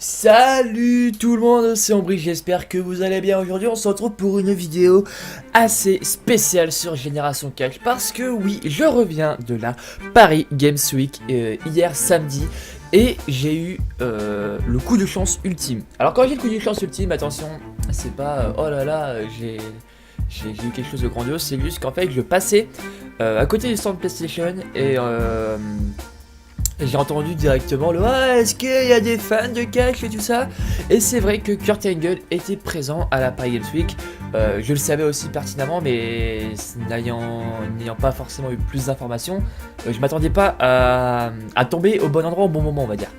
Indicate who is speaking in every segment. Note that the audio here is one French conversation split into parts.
Speaker 1: Salut tout le monde, c'est Ambry, j'espère que vous allez bien. Aujourd'hui on se retrouve pour une vidéo assez spéciale sur Génération Catch. Parce que oui, je reviens de la Paris Games Week hier samedi. Et j'ai eu le coup de chance ultime. Alors quand j'ai le coup de chance ultime, attention, c'est pas oh là là, j'ai eu quelque chose de grandiose. C'est juste qu'en fait je passais à côté du stand PlayStation et j'ai entendu directement le est-ce qu'il y a des fans de catch et tout ça. Et c'est vrai que Kurt Angle était présent à la Paris Games Week. Je le savais aussi pertinemment, mais n'ayant pas forcément eu plus d'informations, je m'attendais pas à tomber au bon endroit au bon moment, on va dire.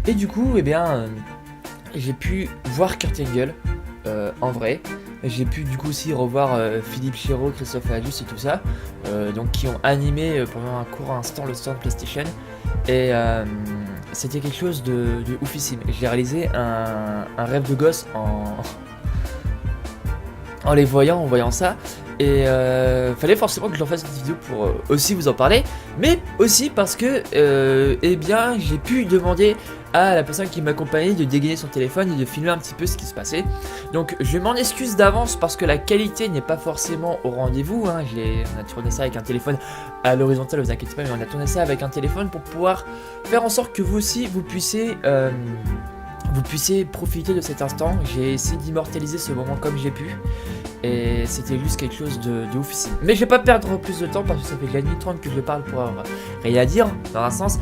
Speaker 1: Et du coup, eh bien, j'ai pu voir Kurt Angle en vrai. J'ai pu du coup aussi revoir Philippe Chéreau, Christophe Ajus et tout ça, donc qui ont animé pendant un court instant le stand PlayStation. Et c'était quelque chose de oufissime. J'ai réalisé un rêve de gosse en les voyant, en voyant ça. Et fallait forcément que je leur fasse cette vidéo pour aussi vous en parler. Mais aussi parce que eh bien j'ai pu demander à la personne qui m'accompagnait de dégainer son téléphone et de filmer un petit peu ce qui se passait. Donc je m'en excuse d'avance parce que la qualité n'est pas forcément au rendez-vous, hein. On a tourné ça avec un téléphone à l'horizontale, vous inquiétez pas, mais on a tourné ça avec un téléphone pour pouvoir faire en sorte que vous aussi vous puissiez profiter de cet instant. J'ai essayé d'immortaliser ce moment comme j'ai pu. Et c'était juste quelque chose de oufissime. Mais je vais pas perdre plus de temps parce que ça fait déjà 1h30 que je parle pour avoir rien à dire dans un sens.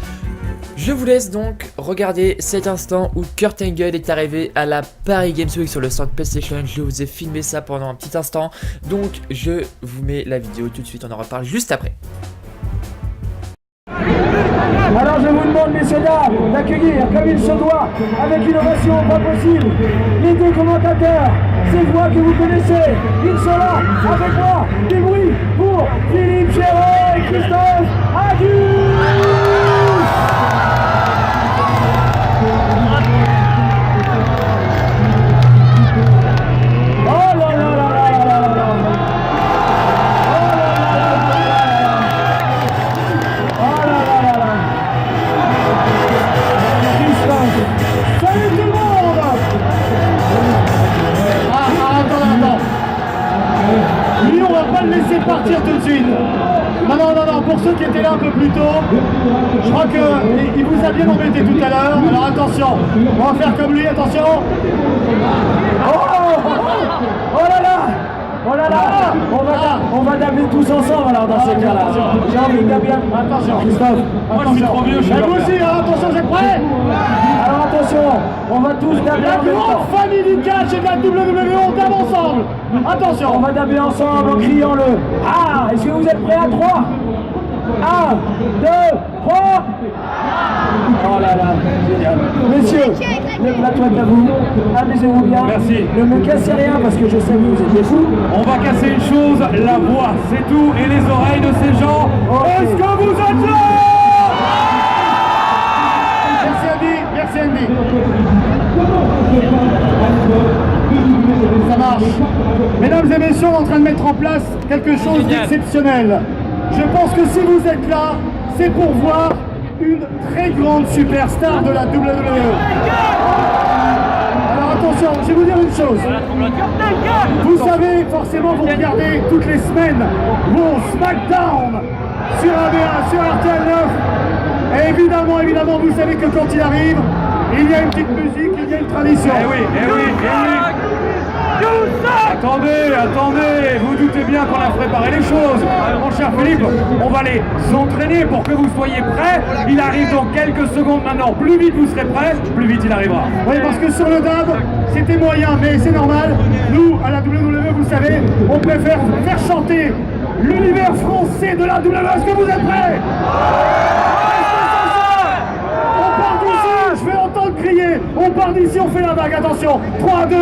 Speaker 1: Je vous laisse donc regarder cet instant où Kurt Angle est arrivé à la Paris Games Week sur le stand PlayStation. Je vous ai filmé ça pendant un petit instant. Donc je vous mets la vidéo tout de suite, on en reparle juste après.
Speaker 2: Alors je vous demande, messieurs dames, d'accueillir comme il se doit, avec une ovation pas possible, les deux commentateurs, ces voix que vous connaissez. Ils sont là, avec moi, du bruit pour Philippe Chéreau et Christophe Ajus. Laisser partir tout de suite. Non, pour ceux qui étaient là un peu plus tôt, je crois qu'il vous a bien embêté tout à l'heure. Alors attention, on va faire comme lui, attention. Oh là là, on va dabler tous ensemble alors dans ces cas-là. J'ai envie de dabler. Attention Christophe, moi je suis trop vieux, je suis vous aussi, hein, attention, vous êtes prêts? Alors attention, on va tous dabler. La grande famille du catch et de la WWE, on dab ensemble. Attention, on va dabler ensemble en criant le Ah, est-ce que vous êtes prêts à 3? 1, 2, 3. Oh là là, génial. Messieurs, le plateau est à vous. Amusez-vous bien.
Speaker 3: Merci.
Speaker 2: Ne me cassez rien parce que je sais que vous étiez fous.
Speaker 3: On va casser une chose, la voix, c'est tout, et les oreilles de ces gens. Okay. Est-ce que vous êtes là?
Speaker 2: Merci Andy, merci Andy. Ça marche. Mesdames et messieurs, on est en train de mettre en place quelque chose d'exceptionnel. Je pense que si vous êtes là, c'est pour voir une très grande superstar de la WWE. Alors attention, je vais vous dire une chose. Vous savez, forcément, vous regardez toutes les semaines vos SmackDown sur AB1, sur RTL 9. Et évidemment, vous savez que quand il arrive, il y a une petite musique, il y a une tradition.
Speaker 3: Eh oui. Attendez, vous doutez bien qu'on a préparé les choses. Mon cher Philippe, on va les entraîner pour que vous soyez prêts. Il arrive dans quelques secondes maintenant. Plus vite vous serez prêts, plus vite il arrivera.
Speaker 2: Oui, parce que sur le dab, c'était moyen, mais c'est normal. Nous, à la WWE, vous savez, on préfère faire chanter l'univers français de la WWE. Est-ce que vous êtes prêts? On part d'ici, je vais entendre crier. On part d'ici, on fait la vague. Attention, 3, 2, 1.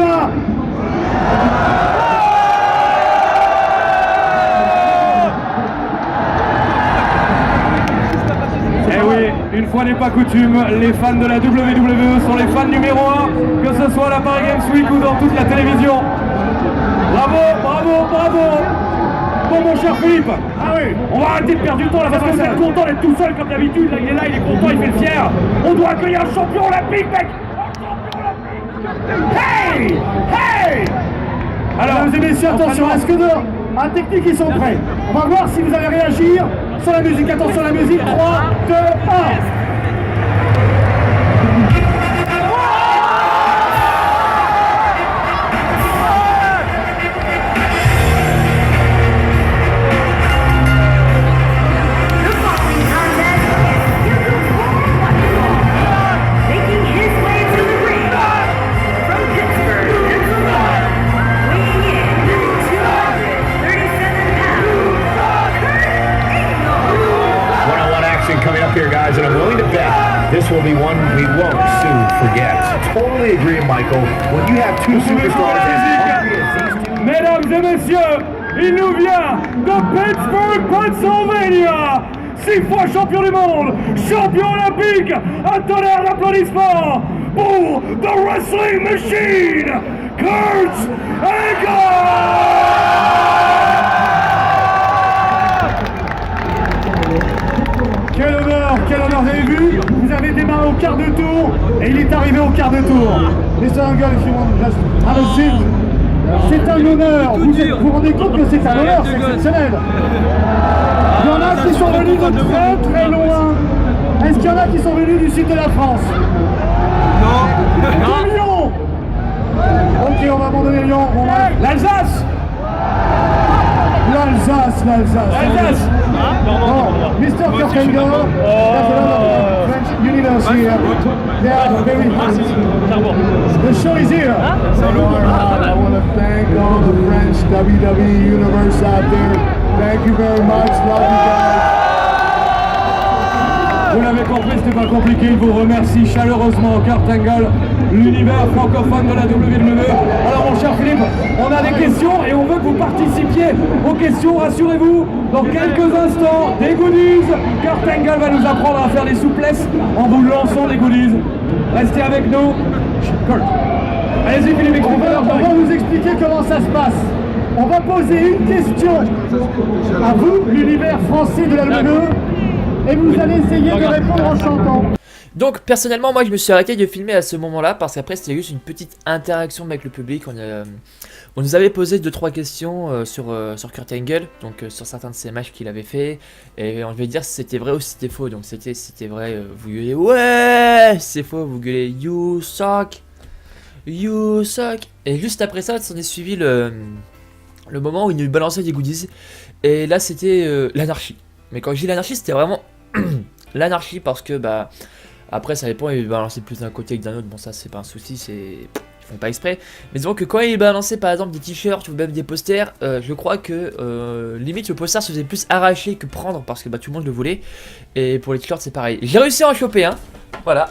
Speaker 3: Eh oui, une fois n'est pas coutume, les fans de la WWE sont les fans numéro 1, que ce soit à la Paris Games Week ou dans toute la télévision. Bravo. Bon mon cher Philippe, on va arrêter de perdre du temps là parce que vous êtes content d'être tout seul comme d'habitude. Là il est content, il fait le fier. On doit accueillir un champion olympique, mec. Un champion olympique. Hey! Hey! Alors,
Speaker 2: Mesdames et messieurs, attention, est-ce que un technique, ils sont prêts? On va voir si vous allez réagir sur la musique. Attention, la musique, 3, 2, 1.
Speaker 4: Coming up here, guys, and I'm willing to bet this will be one we won't soon forget. Totally agree, Michael. When you have two superstars as hungry as these two.
Speaker 3: mesdames et messieurs, il nous vient de Pittsburgh, Pennsylvania. 6 fois champion du monde, champion olympique, un tonnerre d'applaudissements pour The Wrestling Machine, Kurt Angle!
Speaker 2: Quel honneur, vous avez vu? Vous avez démarré au quart de tour et il est arrivé au quart de tour. Mr. Angle, if you want just have a seat. C'est un honneur, vous vous rendez compte que c'est un honneur, c'est exceptionnel. Il y en a qui sont venus de très très loin. Est-ce qu'il y en a qui sont venus du sud de la France? Non. Lyon. Ok, on va abandonner Lyon.
Speaker 3: L'Alsace!
Speaker 2: L'Alsace. Oh, Mr. Kurt Angle, there's a lot of French universe here. They are very happy. The show is here. I want to thank all the French WWE universe out there. Thank you very much. Love you guys.
Speaker 3: Vous l'avez compris, c'était pas compliqué, il vous remercie chaleureusement, Kurt Angle, l'univers francophone de la WWE. Alors mon cher Philippe, on a des questions et on veut que vous participiez aux questions, rassurez-vous, dans quelques instants, des goodies. Kurt Angle va nous apprendre à faire des souplesses en vous lançant des goodies. Restez avec nous. Kurt. Allez-y Philippe, expliquez-leur.
Speaker 2: On va vous expliquer comment ça se passe. On va poser une question à vous, l'univers français de la WWE. Et vous allez essayer de répondre en chantant.
Speaker 1: Donc personnellement moi je me suis arrêté de filmer à ce moment là parce qu'après c'était juste une petite interaction avec le public. On nous avait posé 2-3 questions sur Kurt Angle, donc sur certains de ses matchs qu'il avait fait. Et on devait dire si c'était vrai ou si c'était faux. Donc c'était vrai, vous gueulez ouais, c'est faux, vous gueulez you suck. Et juste après ça s'en est suivi le moment où il nous balançait des goodies. Et là c'était l'anarchie. Mais quand je dis l'anarchie, c'était vraiment l'anarchie parce que bah après ça dépend, il balançait plus d'un côté que d'un autre. Bon ça c'est pas un souci, ils font pas exprès. Mais disons que quand il balançait par exemple des t-shirts ou même des posters, je crois que limite le poster se faisait plus arracher que prendre parce que bah tout le monde le voulait. Et pour les t-shirts c'est pareil. J'ai réussi à en choper un, voilà.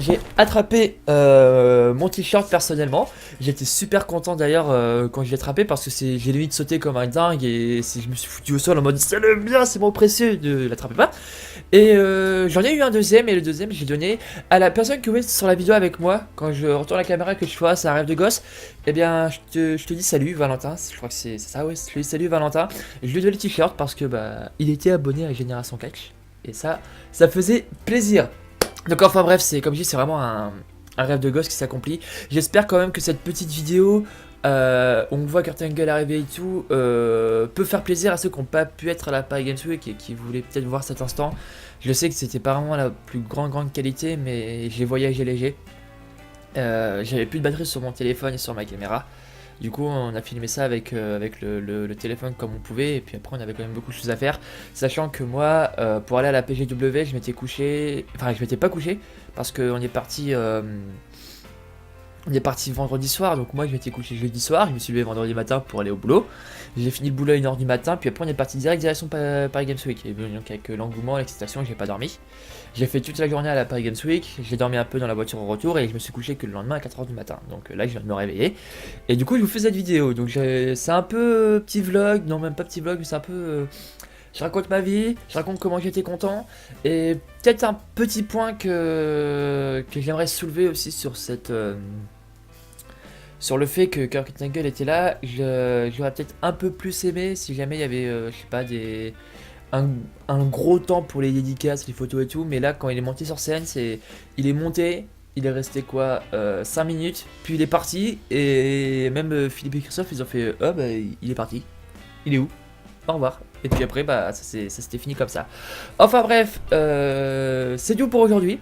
Speaker 1: J'ai attrapé mon t-shirt personnellement. J'étais super content d'ailleurs quand je l'ai attrapé parce que j'ai limite sauté comme un dingue et je me suis foutu au sol en mode c'est le bien, c'est mon précieux, ne l'attrapez pas. Et j'en ai eu un deuxième et le deuxième j'ai donné à la personne qui est sur la vidéo avec moi. Quand je retourne la caméra que je vois, c'est un rêve de gosse. Et bien je te dis salut Valentin, je crois que c'est ça, ouais, je te dis salut Valentin. Et je lui ai donné le t-shirt parce que bah il était abonné à Génération Catch et ça faisait plaisir. Donc enfin bref, c'est comme je dis, c'est vraiment un rêve de gosse qui s'accomplit. J'espère quand même que cette petite vidéo, on voit Kurt Angle arriver et tout, peut faire plaisir à ceux qui n'ont pas pu être à la Paris Games Week et qui voulaient peut-être voir cet instant. Je sais que c'était pas vraiment la plus grande qualité, mais j'ai voyagé léger. J'avais plus de batterie sur mon téléphone et sur ma caméra. Du coup on a filmé ça avec le téléphone comme on pouvait. Et puis après on avait quand même beaucoup de choses à faire. Sachant que moi pour aller à la PGW je m'étais couché. Enfin je m'étais pas couché parce qu'on est parti vendredi soir. Donc moi je m'étais couché jeudi soir. Je me suis levé vendredi matin pour aller au boulot. J'ai fini le boulot à 1h du matin. Puis après on est parti direct direction Paris Games Week. Et donc avec l'engouement, l'excitation, j'ai pas dormi. J'ai fait toute la journée à la Paris Games Week, j'ai dormi un peu dans la voiture au retour et je me suis couché que le lendemain à 4h du matin. Donc là je viens de me réveiller et du coup je vous fais cette vidéo. Donc c'est un peu petit vlog, non même pas petit vlog mais c'est un peu... je raconte ma vie, je raconte comment j'étais content. Et peut-être un petit point que j'aimerais soulever aussi sur cette... sur le fait que Kurt Angle était là. J'aurais peut-être un peu plus aimé si jamais il y avait, je sais pas, un gros temps pour les dédicaces, les photos et tout. Mais là quand il est monté sur scène, il est monté, il est resté quoi 5 minutes, puis il est parti, et même Philippe et Christophe, ils ont fait oh bah il est parti, il est où? Au revoir. Et puis après, bah ça s'était fini comme ça. Enfin bref, c'est tout pour aujourd'hui.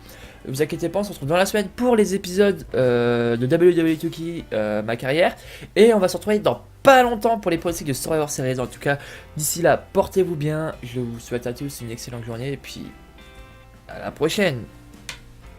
Speaker 1: Vous inquiétez pas, on se retrouve dans la semaine pour les épisodes de WWE 2K, ma carrière. Et on va se retrouver dans pas longtemps pour les pronostics de Survivor Series. En tout cas, d'ici là, portez-vous bien. Je vous souhaite à tous une excellente journée et puis à la prochaine.